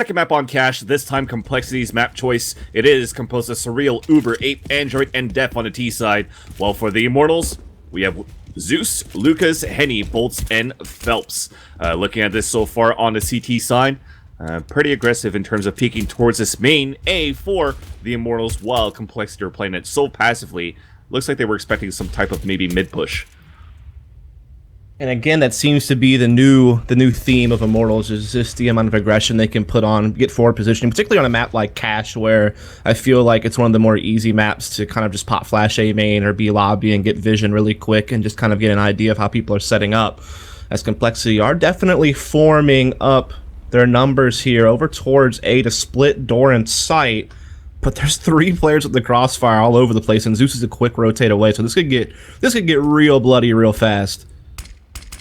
Second map on cache, this time complexity's map choice. It is composed of Surreal, Uber, Ape, Android, and Def on the T side. While for the Immortals, we have Zeus, Lucas, Henny, Bolts, and Phelps. Looking at this so far on the CT side, pretty aggressive in terms of peeking towards this main A for the Immortals, while Complexity are playing it so passively. Looks like they were expecting some type of maybe mid-push. And again, that seems to be the new theme of Immortals, is just the amount of aggression they can put on, get forward positioning, particularly on a map like Cache, where I feel like it's one of the more easy maps to kind of just pop flash A main or B lobby and get vision really quick and just kind of get an idea of how people are setting up. As Complexity are definitely forming up their numbers here over towards A to split door and sight. But there's three players with the crossfire all over the place, and Zeus is a quick rotate away, so this could get real bloody real fast.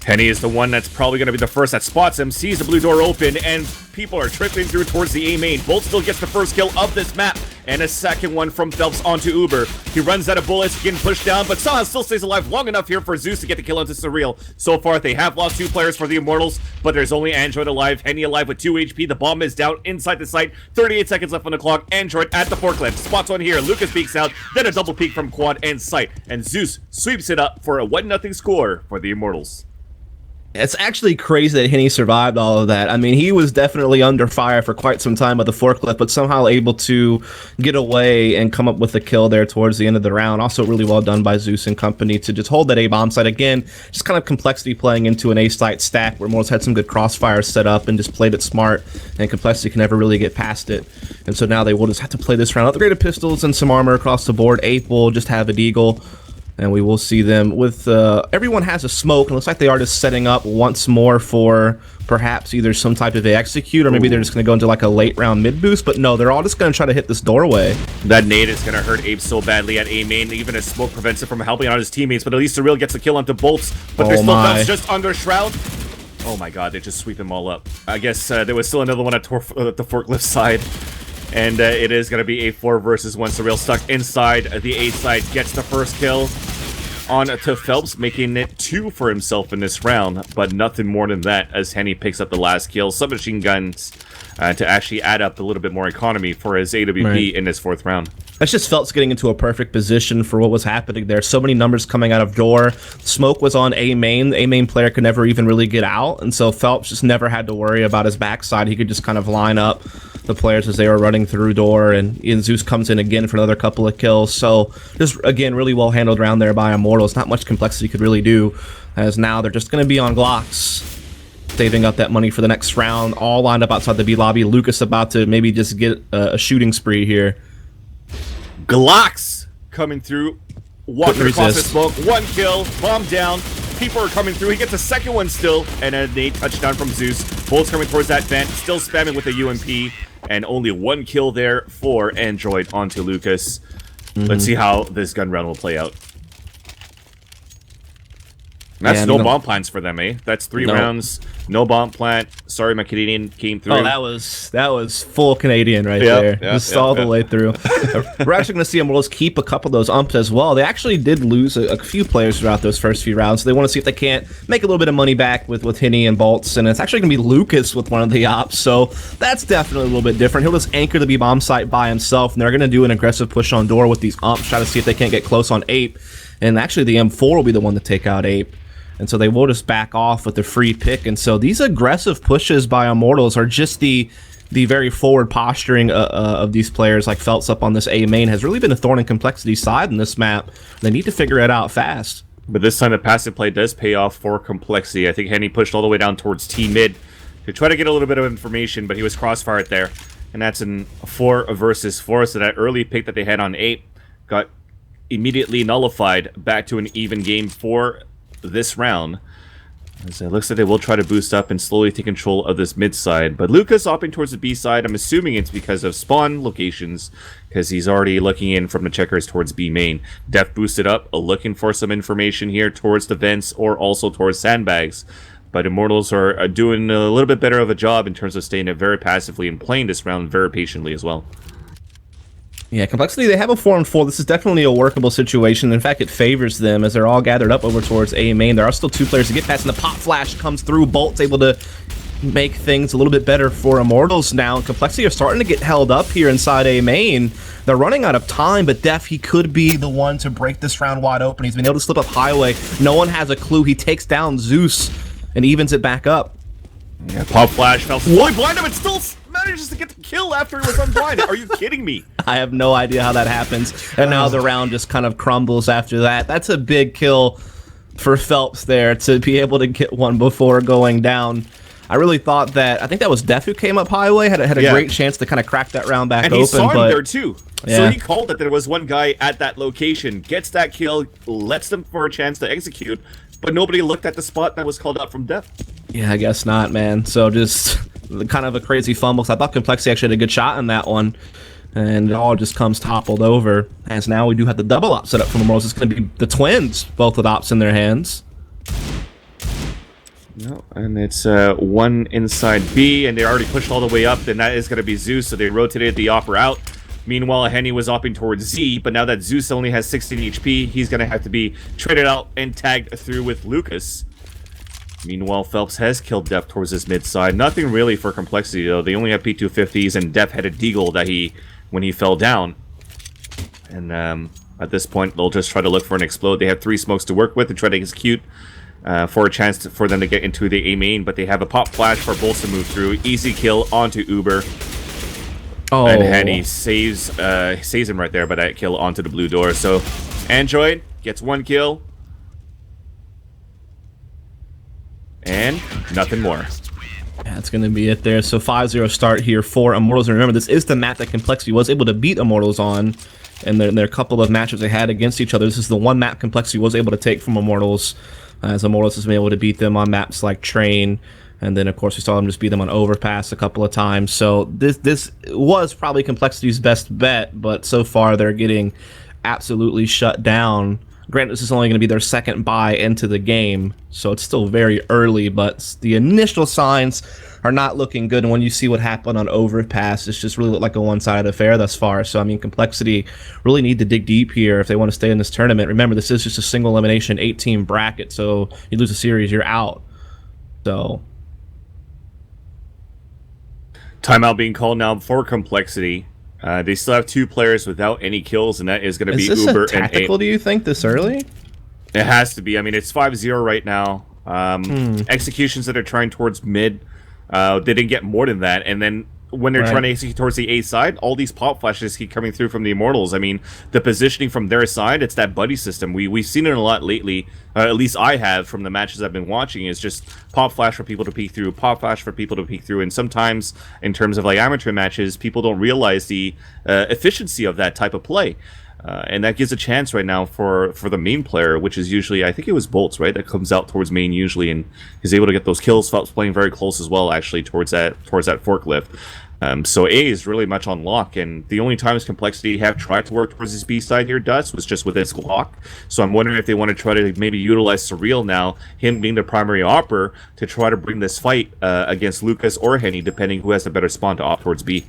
Henny is the one that's probably going to be the first that spots him, sees the blue door open, and people are trickling through towards the A main. Bolt still gets the first kill of this map, and a second one from Phelps onto Uber. He runs out of bullets, getting pushed down, but somehow still stays alive long enough here for Zeus to get the kill onto Surreal. So far, they have lost two players for the Immortals, but there's only Android alive. Henny alive with 2 HP. The bomb is down inside the site. 38 seconds left on the clock. Android at the forklift. Spots one here. Lucas peeks out, then a double peek from Quad and Sight, and Zeus sweeps it up for a 1-0 score for the Immortals. It's actually crazy that Henny survived all of that. I mean, he was definitely under fire for quite some time with the forklift, but somehow able to get away and come up with a kill there towards the end of the round. Also really well done by Zeus and company to just hold that A bomb site. Again, just kind of Complexity playing into an A site stack where Mortals had some good crossfires set up and just played it smart, and Complexity can never really get past it. And so now they will just have to play this round. Upgraded pistols and some armor across the board. Ape will just have a deagle. And we will see them with, everyone has a smoke, and it looks like they are just setting up once more for perhaps either some type of a execute, or maybe they're just going to go into like a late round mid boost, but no, they're all just going to try to hit this doorway. That nade is going to hurt Ape so badly at A main, even as smoke prevents it from helping out his teammates, but at least Surreal gets the kill onto Bolts, but there's still Phelps just under Shroud. Oh my god, they just sweep them all up. I guess there was still another one at the forklift side. And it is going to be a 4 versus 1. Surreal stuck inside the A side, gets the first kill on to Phelps, making it 2 for himself in this round, but nothing more than that as Henny picks up the last kill. Submachine guns to actually add up a little bit more economy for his AWP in this 4th round. That's just Phelps getting into a perfect position for what was happening there. So many numbers coming out of door. Smoke was on A main. The A main player could never even really get out, and so Phelps just never had to worry about his backside. He could just kind of line up the players as they were running through door, and Zeus comes in again for another couple of kills. So just, again, really well handled round there by Immortals. Not much Complexity could really do, as now they're just going to be on Glocks, saving up that money for the next round. All lined up outside the B lobby. Lucas about to maybe just get a shooting spree here. Glocks coming through, walking across the smoke, 1 kill, bomb down, people are coming through, he gets a second one still, and a nade touchdown from Zeus. Bolts coming towards that vent, still spamming with the UMP, and only 1 kill there for Android onto Lucas. Let's see how this gun round will play out. That's no bomb plants for them, eh? That's 3 rounds, no bomb plant. Sorry, my Canadian came through. Oh, that was full Canadian right there. Just all the way through. We're actually going to see Immortals keep a couple of those umps as well. They actually did lose a few players throughout those first few rounds, so they want to see if they can't make a little bit of money back with Henny and Bolts, and it's actually going to be Lucas with one of the ops, so that's definitely a little bit different. He'll just anchor the B bomb site by himself, and they're going to do an aggressive push on door with these umps, try to see if they can't get close on Ape, and actually the M4 will be the one to take out Ape. And so they will just back off with the free pick. And so these aggressive pushes by Immortals are just the very forward posturing of these players, like Phelps up on this A main, has really been a thorn in Complexity's side in this map. They need to figure it out fast. But this time the passive play does pay off for Complexity. I think Henny pushed all the way down towards T mid to try to get a little bit of information, but he was crossfired there. And that's in 4 versus 4. So that early pick that they had on Ape got immediately nullified back to an even game for this round, as it looks like they will try to boost up and slowly take control of this mid side. But Lucas opting towards the B side, I'm assuming it's because of spawn locations, because he's already looking in from the checkers towards B main. Def boosted up, looking for some information here towards the vents or also towards sandbags. But Immortals are doing a little bit better of a job in terms of staying very passively and playing this round very patiently as well. Yeah, Complexity, they have a 4-on-4. This is definitely a workable situation. In fact, it favors them as they're all gathered up over towards A main. There are still 2 players to get past, and the pop flash comes through. Bolt's able to make things a little bit better for Immortals now. And compLexity are starting to get held up here inside A main. They're running out of time, but Def, he could be the one to break this round wide open. He's been able to slip up Highway. No one has a clue. He takes down Zeus and evens it back up. Yeah, pop flash fell fully blind him and still manages to get the kill after he was unblinded. Are you kidding me? I have no idea how that happens. And now the round just kind of crumbles after that. That's a big kill for Phelps there to be able to get one before going down. I really thought that, I think that was Def who came up Highway, had a great chance to kind of crack that round back and open. And he saw him but, there too. Yeah. So he called that there was one guy at that location, gets that kill, lets them for a chance to execute, but nobody looked at the spot that was called out from Def. Yeah, I guess not, man. So just kind of a crazy fumble. I thought compLexity actually had a good shot in that one. And it all just comes toppled over. As now we do have the double op set up for Immortals. It's going to be the twins, both with ops in their hands. No, and it's one inside B, and they already pushed all the way up, then that is going to be Zeus, so they rotated the opper out. Meanwhile, Henny was opping towards Z, but now that Zeus only has 16 HP, he's going to have to be traded out and tagged through with Lucas. Meanwhile, Phelps has killed Def towards his mid side. Nothing really for compLexity, though. They only have P250s, and Def had a deagle that when he fell down. And at this point, they'll just try to look for an explode. They have 3 smokes to work with and try to execute for a chance for them to get into the A main, but they have a pop flash for Bulls to move through. Easy kill onto Uber. Oh. And Henny saves him right there by that kill onto the blue door. So Android gets 1 kill. And nothing more. Yeah, that's going to be it there. So 5-0 start here for Immortals. And remember, this is the map that compLexity was able to beat Immortals on. And there are a couple of matchups they had against each other. This is the one map compLexity was able to take from Immortals, as Immortals has been able to beat them on maps like Train. And then, of course, we saw them just beat them on Overpass a couple of times. So this was probably compLexity's best bet, but so far they're getting absolutely shut down. Granted, this is only going to be their second buy into the game, so it's still very early, but the initial signs are not looking good. And when you see what happened on Overpass, it's just really looked like a one-sided affair thus far. So, I mean, compLexity really need to dig deep here if they want to stay in this tournament. Remember, this is just a single elimination 8-team bracket, so you lose a series, you're out. So... Timeout being called now for compLexity. They still have 2 players without any kills, and that is going to be Uber and Is this a tactical, do you think, this early? It has to be. I mean, it's 5-0 right now. Executions that are trying towards mid, they didn't get more than that. And then when they're trying to execute towards the A side, all these pop flashes keep coming through from the Immortals. I mean, the positioning from their side, it's that buddy system. We've seen it a lot lately, at least I have from the matches I've been watching, is just pop flash for people to peek through, pop flash for people to peek through. And sometimes, in terms of like amateur matches, people don't realize the efficiency of that type of play. And that gives a chance right now for the main player, which is usually, I think it was Bolts, right, that comes out towards main usually, and is able to get those kills. Phelps playing very close as well, actually, towards that forklift. So A is really much on lock, and the only times compLexity have tried to work towards his B side here, Dust, was just with his Glock. So I'm wondering if they want to try to maybe utilize Surreal now, him being the primary opper, to try to bring this fight against Lucas or Henny, depending who has the better spawn to op towards B.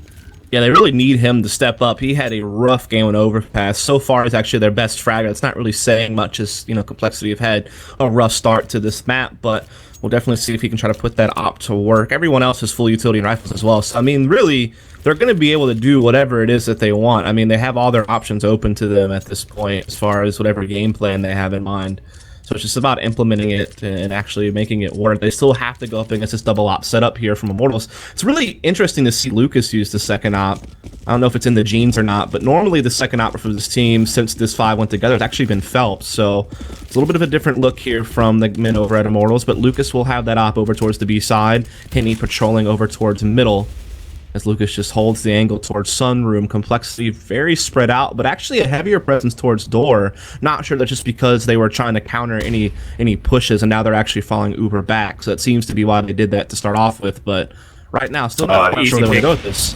Yeah, they really need him to step up. He had a rough game on Overpass. So far, he's actually their best fragger. It's not really saying much, as compLexity have had a rough start to this map, but we'll definitely see if he can try to put that op to work. Everyone else has full utility rifles as well. So, I mean, really, they're going to be able to do whatever it is that they want. I mean, they have all their options open to them at this point as far as whatever game plan they have in mind. So it's just about implementing it and actually making it work. They still have to go up against this double op setup here from Immortals. It's really interesting to see Lucas use the second op. I don't know if it's in the genes or not, but normally the second op for this team, since this 5 went together, has actually been Phelps. So it's a little bit of a different look here from the men over at Immortals, but Lucas will have that op over towards the B side, Henny patrolling over towards middle, as Lucas just holds the angle towards Sunroom. compLexity very spread out, but actually a heavier presence towards door. Not sure that's just because they were trying to counter any pushes, and now they're actually falling Uber back. So that seems to be why they did that to start off with, but right now, still not quite sure they want to go with this.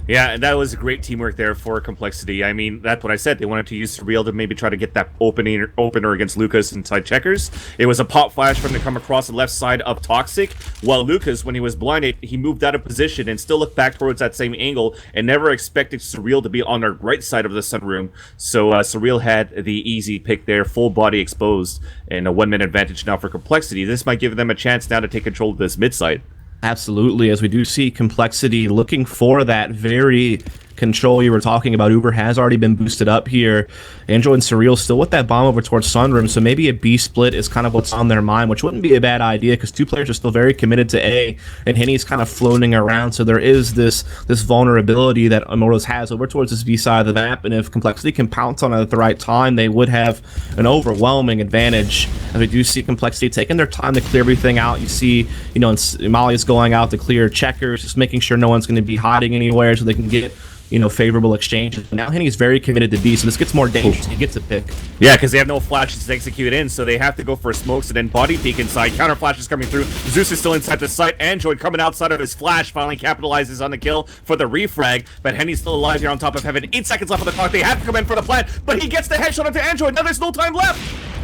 Yeah, and that was a great teamwork there for compLexity. I mean, that's what I said. They wanted to use Surreal to maybe try to get that opener against Lucas inside checkers. It was a pop flash for him to come across the left side of Toxic, while Lucas, when he was blinded, he moved out of position and still looked back towards that same angle and never expected Surreal to be on the right side of the sunroom. So Surreal had the easy pick there, full body exposed, and a 1-minute advantage now for compLexity. This might give them a chance now to take control of this mid side. Absolutely, as we do see compLexity looking for that very control you were talking about. Uber has already been boosted up here. Android and Surreal still with that bomb over towards Sunroom, so maybe a B split is kind of what's on their mind, which wouldn't be a bad idea because two players are still very committed to A, and Henny's kind of floating around, so there is this vulnerability that Immortals has over towards this B side of the map, and if compLexity can pounce on it at the right time, they would have an overwhelming advantage. And we do see compLexity taking their time to clear everything out. You see, you know, Molly's going out to clear checkers, just making sure no one's going to be hiding anywhere so they can get, you know, favorable exchanges. Now Henny's very committed to B, so this gets more dangerous. He gets a pick. Yeah, because they have no flashes to execute in, so they have to go for smokes and then body peek inside. Counter flash is coming through. Zeus is still inside the site. Android coming outside of his flash finally capitalizes on the kill for the refrag, but Henny's still alive here on top of Heaven. 8 seconds left on the clock. They have to come in for the plant, but he gets the headshot onto Android. Now there's no time left.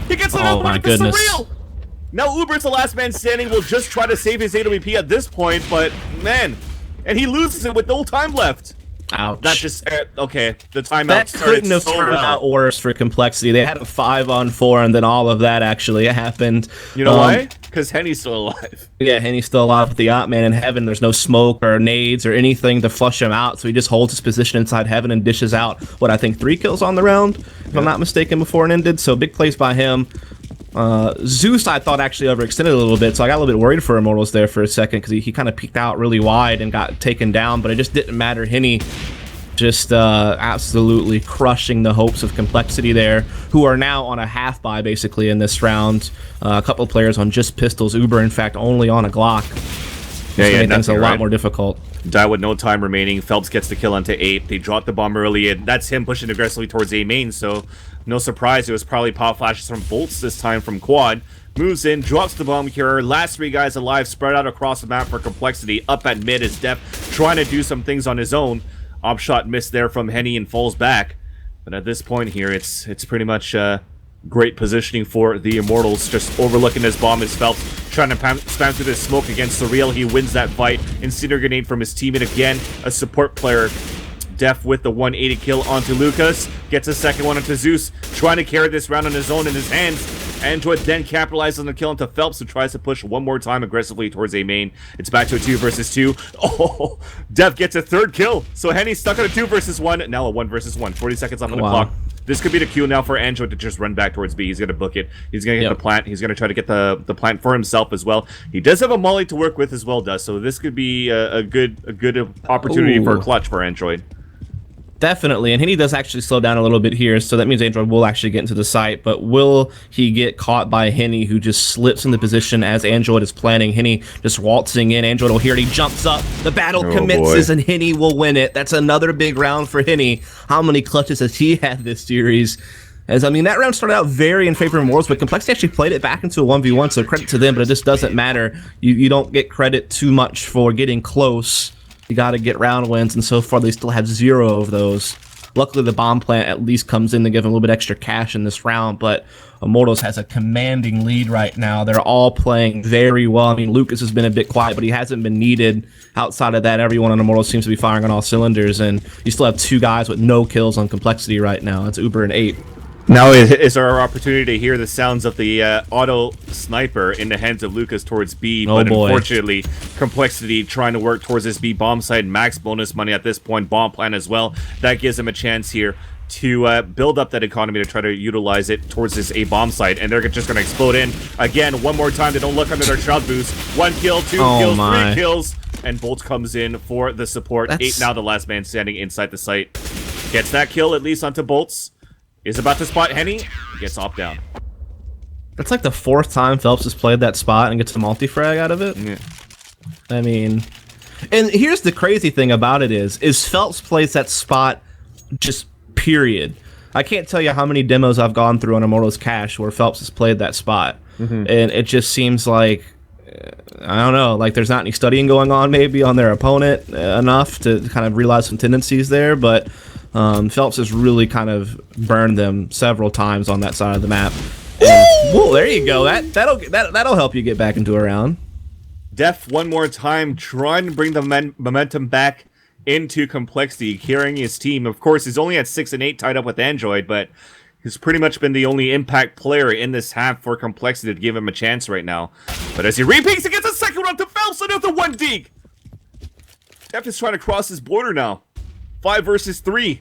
He gets the oh my goodness. Surreal. Now Uber's the last man standing. Will just try to save his AWP at this point, but man, and he loses it with no time left. Ouch. That just okay. The timeout that couldn't have so turned out worse for compLexity. They had a 5-on-4, and then all of that actually happened. You know why? Because Henny's still alive. Yeah, Henny's still alive with the Op Man in Heaven. There's no smoke or nades or anything to flush him out, so he just holds his position inside Heaven and dishes out what I think 3 kills on the round, if I'm not mistaken, before it ended. So big plays by him. Zeus, I thought, actually overextended a little bit, so I got a little bit worried for Immortals there for a second because he kind of peeked out really wide and got taken down, but it just didn't matter. Henny just absolutely crushing the hopes of compLexity there, who are now on a half buy basically in this round. A couple of players on just pistols. Uber, in fact, only on a Glock. Yeah, things a lot more difficult. Die with no time remaining. Phelps gets the kill onto 8. They drop the bomb early, and that's him pushing aggressively towards A main, so no surprise. It was probably pop flashes from Bolts this time from Quad. Moves in, drops the bomb carrier. Last 3 guys alive, spread out across the map for compLexity. Up at mid is Def, trying to do some things on his own. Op shot missed there from Henny and falls back. But at this point here, it's pretty much great positioning for the Immortals. Just overlooking this bomb is Phelps, trying to spam through this smoke against Surreal. He wins that fight. Incendiary grenade from his teammate again. A support player. Def with the 180 kill onto Lucas. Gets a second one onto Zeus. Trying to carry this round on his own in his hands. Android then capitalizes on the kill onto Phelps, who tries to push one more time aggressively towards A main. It's back to a 2 versus 2. Oh, Def gets a 3rd kill. So Henny's stuck on a 2 versus 1. Now a 1 versus 1. 40 seconds on the clock. This could be the cue now for Android to just run back towards B. He's going to book it. He's going to get the plant. He's going to try to get the plant for himself as well. He does have a molly to work with as well, so this could be a good opportunity for a clutch for Android. Definitely, and Henny does actually slow down a little bit here, so that means Android will actually get into the site, but will he get caught by Henny, who just slips into position as Android is planning? Henny just waltzing in, Android will hear it, he jumps up, the battle commences, and Henny will win it. That's another big round for Henny. How many clutches has he had this series? As, I mean, that round started out very in favor of Immortals, but compLexity actually played it back into a 1v1, so credit to them, but it just doesn't matter. You don't get credit too much for getting close. You got to get round wins, and so far they still have 0 of those. Luckily, the bomb plant at least comes in to give them a little bit extra cash in this round, but Immortals has a commanding lead right now. They're all playing very well. I mean, Lucas has been a bit quiet, but he hasn't been needed. Outside of that, everyone on Immortals seems to be firing on all cylinders, and you still have 2 guys with no kills on compLexity right now. It's Uber and 8. Now is our opportunity to hear the sounds of the auto sniper in the hands of Lucas towards B, but unfortunately, compLexity trying to work towards this B bomb site, max bonus money at this point, bomb plan as well. That gives them a chance here to build up that economy to try to utilize it towards this A bomb site, and they're just going to explode in. Again, one more time, they don't look under their shroud boost. 1 kill, 2 kills, 3 kills, and Bolt comes in for the support. 8 now the last man standing inside the site. Gets that kill, at least onto Bolts. Is about to spot Henny, gets off down. That's like the 4th time Phelps has played that spot and gets a multi-frag out of it. Yeah. I mean, and here's the crazy thing about it is Phelps plays that spot just period. I can't tell you how many demos I've gone through on Immortals Cash where Phelps has played that spot. And it just seems like, I don't know, like there's not any studying going on maybe on their opponent enough to kind of realize some tendencies there, but Phelps has really kind of burned them several times on that side of the map. Whoa, there you go. That'll help you get back into a round. Def one more time, trying to bring the momentum back into compLexity, carrying his team. Of course, he's only at 6 and 8 tied up with Android, but he's pretty much been the only impact player in this half for compLexity to give him a chance right now. But as he repeats, he gets a second one to Phelps. Phelps, another one dig! Def is trying to cross his border now. 5 versus 3.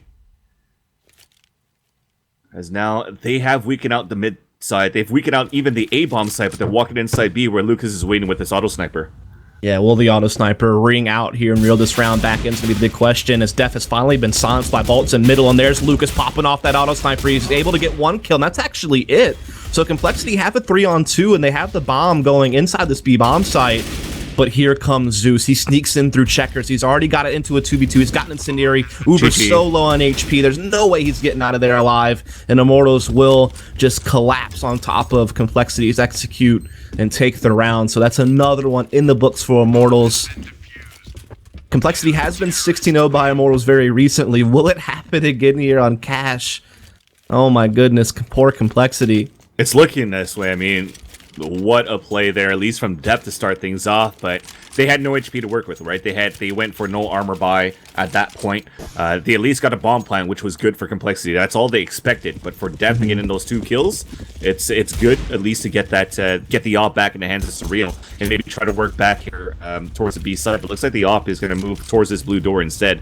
As now they have weakened out the mid side. They've weakened out even the A-bomb side, but they're walking inside B where Lucas is waiting with his auto sniper. Yeah, will the auto sniper ring out here and reel this round back in? It's going to be the big question, as Def has finally been silenced by Bolts in middle, and there's Lucas popping off that auto sniper. He's able to get 1 kill, and that's actually it. So compLexity have a 3-on-2, and they have the bomb going inside this B-bomb site. But here comes Zeus. He sneaks in through checkers. He's already got it into a 2v2. He's got an incendiary. Uber's so low on HP. There's no way he's getting out of there alive. And Immortals will just collapse on top of compLexity's execute and take the round. So that's another one in the books for Immortals. compLexity has been 16-0 by Immortals very recently. Will it happen again here on Cash? Oh my goodness, poor compLexity. It's looking this way. I mean, what a play there, at least from Depth to start things off, but they had no HP to work with, right? They went for no armor buy at that point. They at least got a bomb plant, which was good for compLexity. That's all they expected, but for Depth to get in those 2 kills, it's good at least to get that get the op back in the hands of Surreal and maybe try to work back here towards the B side. But it looks like the op is going to move towards this blue door instead.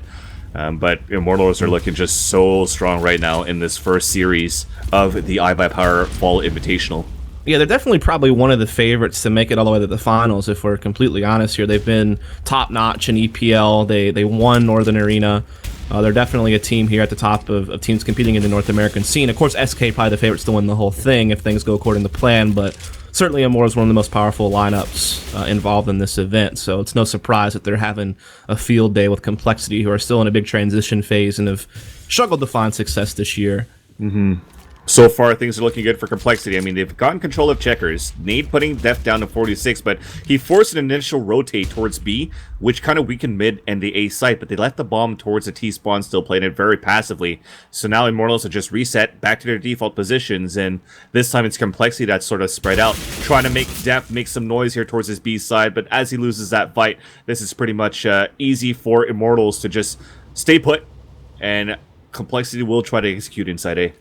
But Immortals are looking just so strong right now in this first series of the iBUYPOWER Fall Invitational. Yeah, they're definitely probably one of the favorites to make it all the way to the finals, if we're completely honest here. They've been top-notch in EPL. They won Northern Arena. They're definitely a team here at the top of teams competing in the North American scene. Of course, SK probably the favorites to win the whole thing if things go according to plan, but certainly Immortals is one of the most powerful lineups involved in this event, so it's no surprise that they're having a field day with compLexity, who are still in a big transition phase and have struggled to find success this year. So far, things are looking good for compLexity. I mean, they've gotten control of checkers. Nade putting Def down to 46, but he forced an initial rotate towards B, which kind of weakened mid and the A site, but they left the bomb towards the T spawn, still playing it very passively. So now Immortals have just reset back to their default positions, and this time it's compLexity that's sort of spread out, trying to make Def make some noise here towards his B side, but as he loses that fight, this is pretty much easy for Immortals to just stay put, and compLexity will try to execute inside A.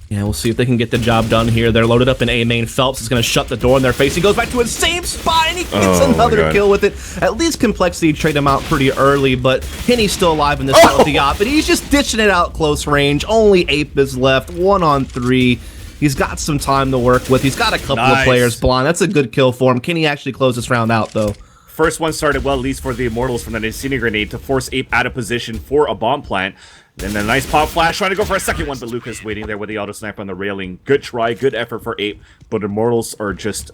Yeah, we'll see if they can get the job done here. They're loaded up in A main. Phelps is going to shut the door in their face. He goes back to his same spot, and he gets another kill with it. At least compLexity trade him out pretty early, but Henny's still alive in this fight with the op, and he's just ditching it out close range. Only Ape is left, 1-on-3. He's got some time to work with. He's got a couple of players blind. That's a good kill for him. Can he actually close this round out, though? First one started well, at least for the Immortals, from that Incendiary Grenade to force Ape out of position for a bomb plant. Then a nice pop flash, trying to go for a second one, but Lucas waiting there with the auto sniper on the railing. Good try, good effort for Ape, but Immortals are just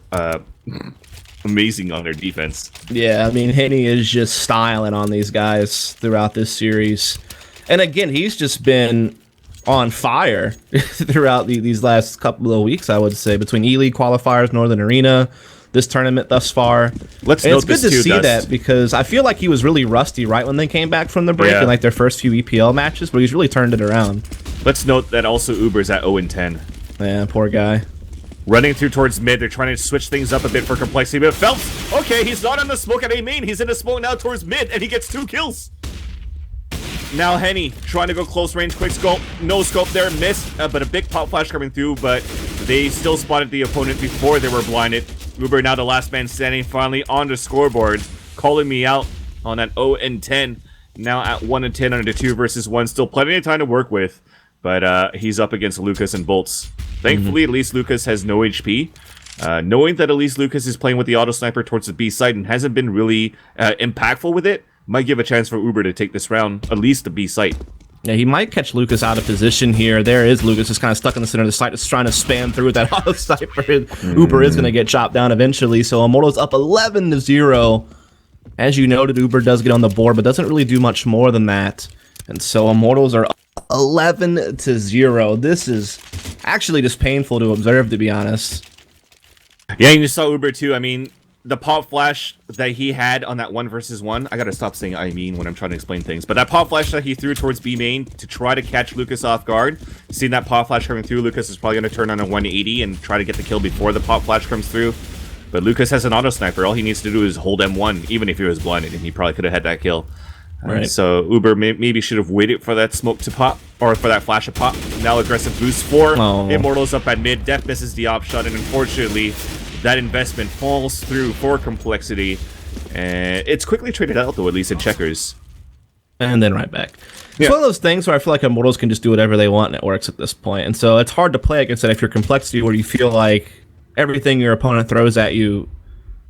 amazing on their defense. Yeah, I mean, Henny is just styling on these guys throughout this series. And again, he's just been on fire throughout these last couple of weeks, I would say, between E-League qualifiers, Northern Arena, this tournament thus far. It's good to see that, because I feel like he was really rusty right when they came back from the break in like their first few EPL matches, but he's really turned it around. Let's note that also Uber's at 0-10. Yeah, poor guy. Running through towards mid, they're trying to switch things up a bit for compLexity, but Phelps, okay, he's not in the smoke at A main, he's in the smoke now towards mid, and he gets 2 kills. Now Henny trying to go close range, quick scope, no scope there, missed, but a big pop flash coming through, but they still spotted the opponent before they were blinded. Uber now the last man standing, finally on the scoreboard, calling me out on that 0-10. Now at 1-10 under the 2 versus 1, still plenty of time to work with, but he's up against Lucas and Bolts. Thankfully, at least Lucas has no HP. Knowing that at least Lucas is playing with the auto sniper towards the B side and hasn't been really impactful with it, might give a chance for Uber to take this round, at least the B site. Yeah, he might catch Lucas out of position here. There is Lucas, just kind of stuck in the center of the site, just trying to spam through with that auto sniper. Uber is going to get chopped down eventually, so Immortals up 11-0. As you noted, Uber does get on the board, but doesn't really do much more than that. And so Immortals are up 11-0. This is actually just painful to observe, to be honest. Yeah, and you saw Uber too. I mean, the pop flash that he had on that 1 versus 1, I gotta stop saying I mean when I'm trying to explain things, but that pop flash that he threw towards B main to try to catch Lucas off guard, seeing that pop flash coming through, Lucas is probably gonna turn on a 180 and try to get the kill before the pop flash comes through. But Lucas has an auto sniper. All he needs to do is hold M1, even if he was blinded, and he probably could have had that kill. Right. So Uber maybe should have waited for that smoke to pop, or for that flash to pop. Now aggressive boost for Immortals up at mid. Def misses the op shot, and unfortunately, that investment falls through for compLexity. And it's quickly traded out, though, at least in checkers. And then right back. It's one of those things where I feel like Immortals can just do whatever they want and it works at this point. And so it's hard to play against it if you're compLexity, where you feel like everything your opponent throws at you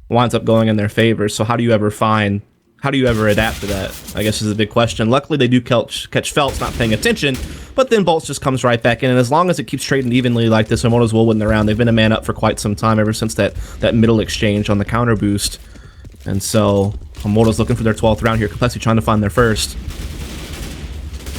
winds up going in their favor. So how do you ever adapt to that, I guess, is a big question. Luckily, they do catch Phelps not paying attention, but then Bolts just comes right back in. And as long as it keeps trading evenly like this, Immortals will win the round. They've been a man up for quite some time, ever since that middle exchange on the counter boost. And so Immortals looking for their 12th round here. compLexity trying to find their first.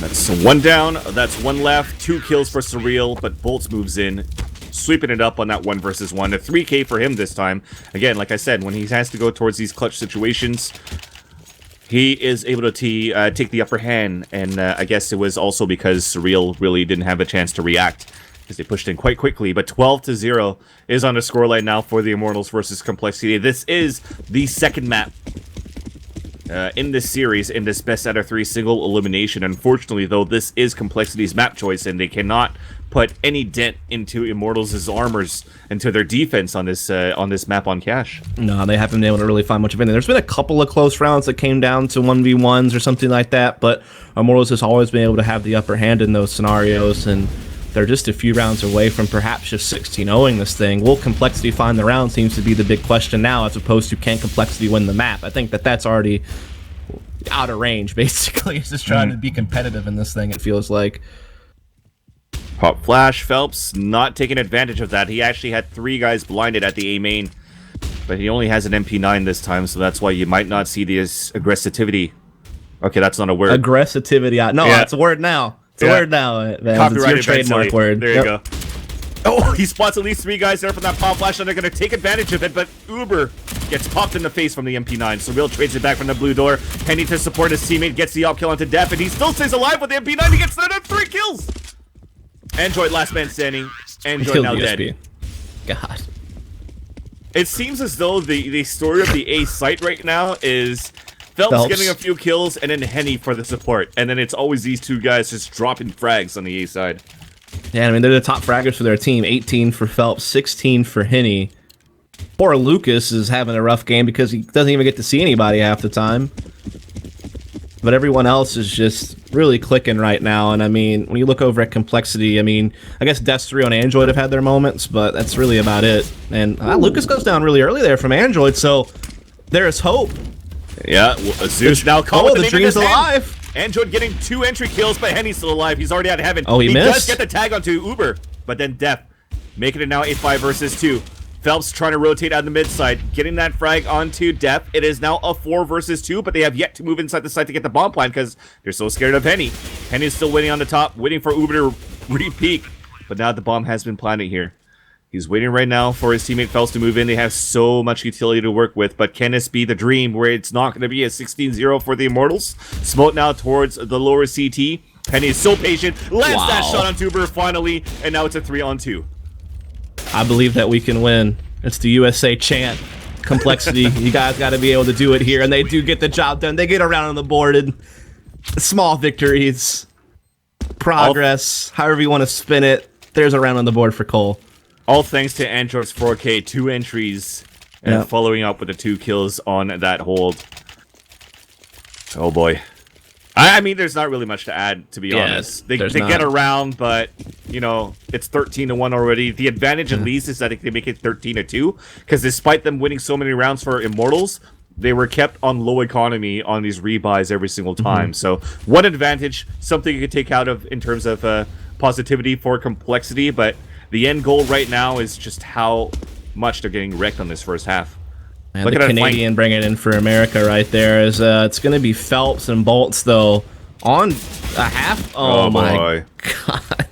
That's one down. That's one left. 2 kills for Surreal, but Bolts moves in, sweeping it up on that 1 versus 1. A 3K for him this time. Again, like I said, when he has to go towards these clutch situations, he is able to take the upper hand. And I guess it was also because Surreal really didn't have a chance to react, because they pushed in quite quickly. But 12-0 is on the scoreline now for the Immortals versus compLexity. This is the second map in this series, in this best out of 3 single elimination. Unfortunately, though, this is compLexity's map choice, and they cannot put any dent into Immortals' armors, into their defense on this map on Cash. No, they haven't been able to really find much of anything. There's been a couple of close rounds that came down to 1v1s or something like that, but Immortals has always been able to have the upper hand in those scenarios, and they're just a few rounds away from perhaps just 16-0ing this thing. Will compLexity find the round seems to be the big question now, as opposed to can compLexity win the map. I think that's already out of range, basically. It's just trying to be competitive in this thing, it feels like. Pop flash. Phelps not taking advantage of that. He actually had 3 guys blinded at the A main, but he only has an MP9 this time, so that's why you might not see this aggressivity. Okay, that's not a word. Aggressivity. No, it's a word now. It's a word now, man. It's your trademark word. There you go. Oh, he spots at least 3 guys there from that pop flash, and they're going to take advantage of it, but Uber gets popped in the face from the MP9. Surreal trades it back from the blue door. Penny to support his teammate, gets the op kill onto Def, and he still stays alive with the MP9. He gets another 3 kills. Android last man standing. Android now dead. God. It seems as though the story of the A site right now is Phelps getting a few kills, and then Henny for the support. And then it's always these 2 guys just dropping frags on the A side. Yeah, I mean, they're the top fraggers for their team. 18 for Phelps, 16 for Henny. Poor Lucas is having a rough game because he doesn't even get to see anybody half the time. But everyone else is just really clicking right now. And I mean, when you look over at compLexity, I mean, I guess Destry on Android have had their moments, but that's really about it. And Lucas goes down really early there from Android, so there is hope. Yeah, Zeus now caught the dream's alive. Android getting 2 entry kills, but Henny's still alive. He's already out of heaven. Oh, he missed. He does get the tag onto Uber, but then Def making it now a 5 versus 2. Phelps trying to rotate out the mid side, getting that frag onto Def. It is now a 4 versus 2, but they have yet to move inside the site to get the bomb plant because they're so scared of Henny. Henny's still waiting on the top, waiting for Uber to re-peek, but now the bomb has been planted here. He's waiting right now for his teammate Phelps to move in. They have so much utility to work with, but can this be the dream where it's not going to be a 16-0 for the Immortals? Smoke now towards the lower CT. Henny is so patient, lands that shot on Uber finally, and now it's a 3-on-2. I believe that we can win. It's the USA chant. compLexity, you guys got to be able to do it here, and they do get the job done. They get around on the board in small victories, progress, however you want to spin it. There's a round on the board for Cole. All thanks to Android's 4K, 2 entries, and following up with the 2 kills on that hold. Oh boy. I mean, there's not really much to add, to be honest. They get around, but, you know, it's 13-1 already. The advantage, at least, is that they make it 13-2, because despite them winning so many rounds for Immortals, they were kept on low economy on these rebuys every single time. So, one advantage, something you could take out of in terms of positivity for compLexity, but the end goal right now is just how much they're getting wrecked on this first half. Man, the Canadian bringing it in for America right there is it's going to be Phelps and Bolts, though, on a half. Oh my God.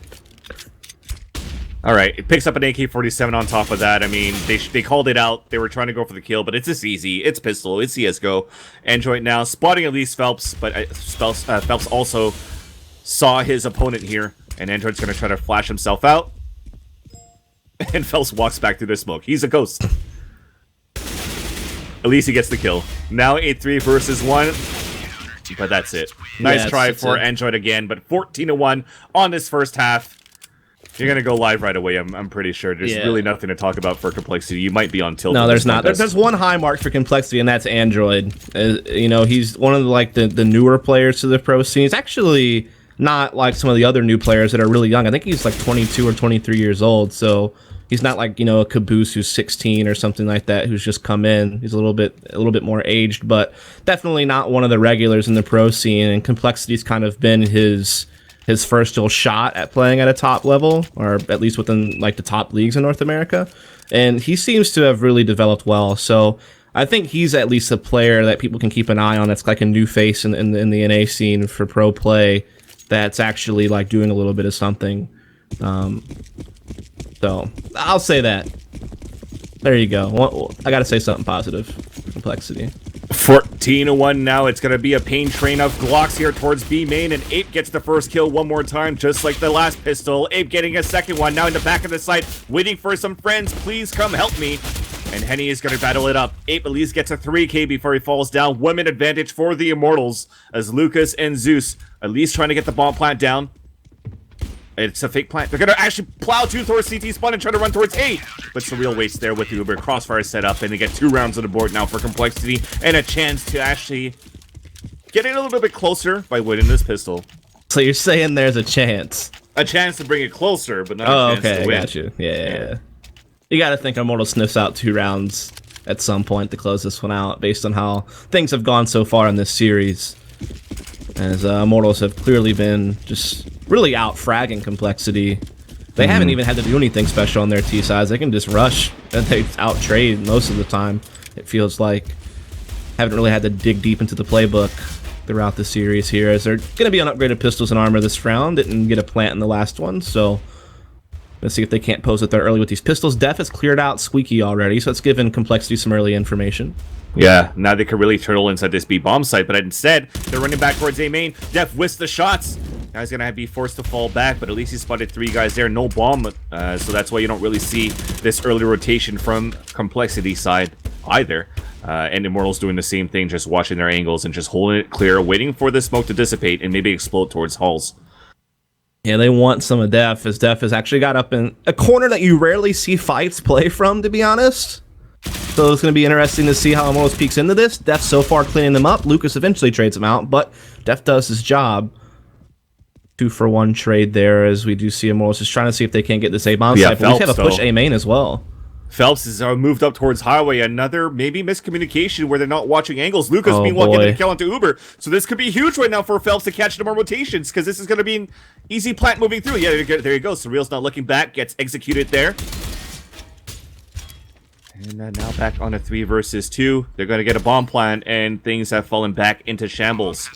All right, it picks up an AK-47 on top of that. I mean, they called it out. They were trying to go for the kill, but it's just easy. It's pistol. It's CSGO. Android now spotting at least Phelps, but Phelps also saw his opponent here, and Android's going to try to flash himself out. And Phelps walks back through the smoke. He's a ghost. At least he gets the kill. Now 8-3 versus 1. But that's it. Nice try for Android again, but 14-1 on this first half. You're going to go live right away, I'm pretty sure. There's really nothing to talk about for complexity. You might be on tilt. No, there's not. There's one high mark for complexity, and that's Android. You know, he's one of the newer players to the pro scene. He's actually not like some of the other new players that are really young. I think he's like 22 or 23 years old, so he's not like, you know, a Caboose who's 16 or something like that who's just come in. He's a little bit more aged, but definitely not one of the regulars in the pro scene, and complexity's kind of been his first real shot at playing at a top level, or at least within like the top leagues in North America. And he seems to have really developed well. So I think he's at least a player that people can keep an eye on. That's like a new face in the NA scene for pro play that's actually like doing a little bit of something. So I'll say that. There you go. I got to say something positive for complexity. 14-1 now. It's going to be a pain train of Glocks here towards B main, and Ape gets the first kill one more time, just like the last pistol. Ape getting a second one now in the back of the site, waiting for some friends. Please come help me. And Henny is going to battle it up. Ape at least gets a 3K before he falls down. 1 minute advantage for the Immortals as Lucas and Zeus at least trying to get the bomb plant down. It's a fake plant. They're going to actually plow towards CT spawn and try to run towards A. But Surreal waits there with the Uber. Crossfire set up, and they get 2 rounds on the board now for complexity and a chance to actually get it a little bit closer by winning this pistol. So you're saying there's a chance? A chance to bring it closer, but not a chance to win. I got you. Yeah. You got to think Immortals sniffs out 2 rounds at some point to close this one out based on how things have gone so far in this series. As Immortals have clearly been just really out-fragging complexity. They haven't even had to do anything special on their T sides. They can just rush, and they out-trade most of the time, it feels like. Haven't really had to dig deep into the playbook throughout the series here, as they're going to be on upgraded pistols and armor this round. Didn't get a plant in the last one, so let's see if they can't pose it there early with these pistols. Def has cleared out Squeaky already, so it's given complexity some early information. Yeah, now they could really turtle inside this B bomb site, but instead, they're running back towards A main. Def whisks the shots. Now he's going to be forced to fall back, but at least he spotted 3 guys there. No bomb, so that's why you don't really see this early rotation from complexity side either. And Immortals doing the same thing, just watching their angles and just holding it clear, waiting for the smoke to dissipate and maybe explode towards halls. Yeah, they want some of Def, as Def has actually got up in a corner that you rarely see fights play from, to be honest. So it's going to be interesting to see how Immortals peeks into this. Def so far cleaning them up. Lucas eventually trades them out, but Def does his job. 2-for-1 trade there, as we do see Immortals just trying to see if they can't get this A-bomb site. But we have a push A main as well. Phelps is moved up towards Highway. Another maybe miscommunication where they're not watching angles. Lucas meanwhile getting a kill onto Uber. So this could be huge right now for Phelps to catch the more rotations, because this is going to be an easy plant moving through. Yeah, there you go. Surreal's not looking back. Gets executed there. And now back on a 3 versus 2. They're going to get a bomb plant, and things have fallen back into shambles.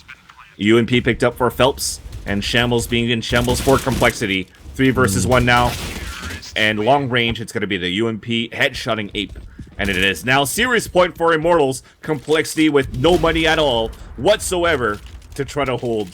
UMP picked up for Phelps, and shambles being in shambles for complexity. 3 versus 1 now. And long range, it's going to be the UMP headshotting Ape. And it is now serious point for Immortals. Complexity with no money at all whatsoever to try to hold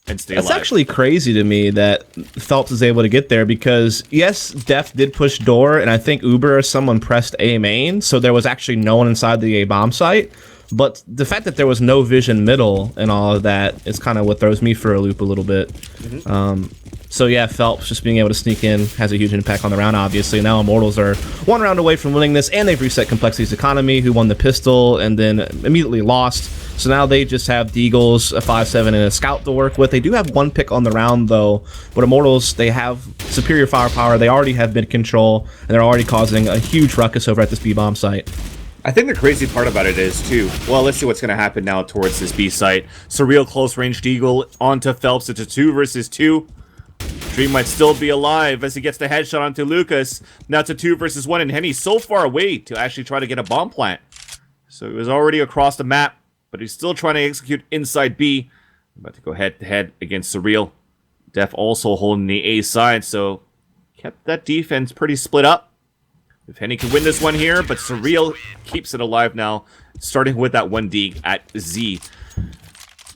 and stay alive. That's actually crazy to me that Phelps is able to get there, because yes, Def did push door, and I think Uber or someone pressed A main, so there was actually no one inside the A bomb site. But the fact that there was no vision middle and all of that is kind of what throws me for a loop a little bit. So yeah, Phelps just being able to sneak in has a huge impact on the round, obviously. Now Immortals are 1 round away from winning this, and they've reset Complexity's economy, who won the pistol and then immediately lost. So now they just have Deagles, a 5-7, and a Scout to work with. They do have 1 pick on the round, though. But Immortals, they have superior firepower. They already have mid control, and they're already causing a huge ruckus over at this B-bomb site. I think the crazy part about it is, too, well, let's see what's going to happen now towards this B site. Surreal close-range Deagle onto Phelps. It's a 2 versus 2. Dream might still be alive as he gets the headshot onto Lucas. Now it's a 2 versus 1, and Henny's so far away to actually try to get a bomb plant. So he was already across the map, but he's still trying to execute inside B. About to go head-to-head against Surreal. Def also holding the A side, so kept that defense pretty split up. If Henny can win this one here, but Surreal keeps it alive now, starting with that 1D at Z.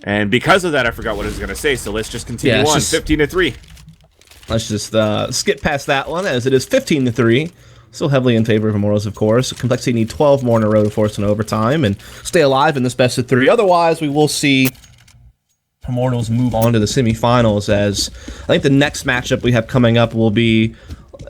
And because of that, I forgot what I was going to say, so let's just continue on. 15-3. Let's just skip past that one, as it is 15-3. Still heavily in favor of Immortals, of course. Complexity need 12 more in a row to force an overtime and stay alive in this best of 3. Otherwise, we will see Immortals move on to the semifinals, as I think the next matchup we have coming up will be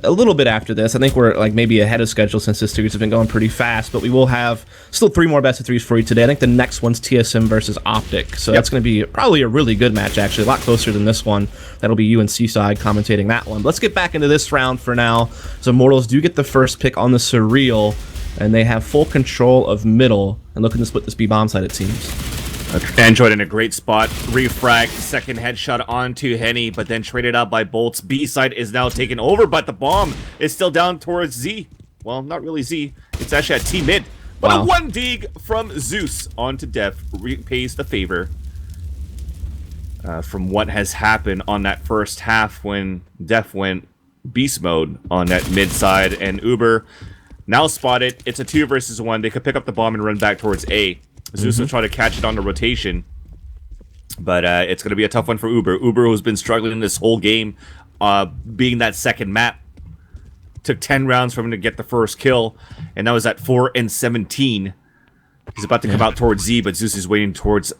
a little bit after this. I think we're like maybe ahead of schedule since this series has been going pretty fast, but we will have still 3 more best of 3s for you today. I think the next one's TSM versus Optic, so that's going to be probably a really good match, actually, a lot closer than this one. That'll be you and Seaside commentating that one. But let's get back into this round for now. So Immortals do get the first pick on the Surreal, and they have full control of middle and looking to split this B-bomb side, it seems. Android in a great spot. Refrag, second headshot onto Henny, but then traded out by Bolts. B side is now taken over, but the bomb is still down towards Z. Well, not really Z. It's actually at T mid. But a 1 dig from Zeus onto Def repays the favor from what has happened on that first half when Def went beast mode on that mid side, and Uber now spotted. It's a 2 versus 1. They could pick up the bomb and run back towards A. Zeus will try to catch it on the rotation, but it's going to be a tough one for Uber. Uber, who's been struggling this whole game, being that second map, took 10 rounds for him to get the first kill, and that was at 4 and 17. He's about to come out towards Z, but Zeus is waiting towards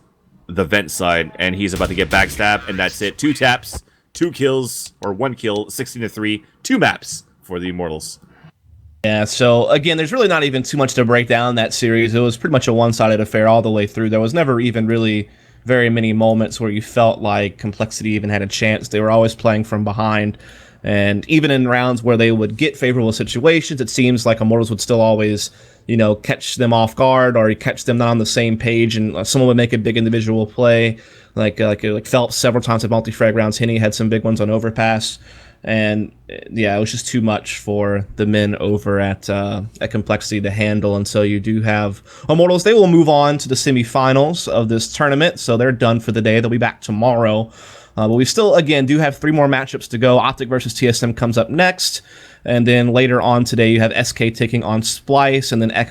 the vent side, and he's about to get backstabbed, and that's it. 2 taps, 2 kills, or 1 kill, 16-3, 2 maps for the Immortals. Yeah, so again, there's really not even too much to break down that series. It was pretty much a one-sided affair all the way through. There was never even really very many moments where you felt like compLexity even had a chance. They were always playing from behind. And even in rounds where they would get favorable situations, it seems like Immortals would still always, you know, catch them off guard, or catch them not on the same page, and someone would make a big individual play. Like Phelps several times at multi-frag rounds. Henny had some big ones on overpass. And yeah, it was just too much for the men over at compLexity to handle. And so you do have Immortals. They will move on to the semifinals of this tournament. So they're done for the day. They'll be back tomorrow. But we still, again, do have 3 more matchups to go. Optic versus TSM comes up next. And then later on today, you have SK taking on Splice, and then Echo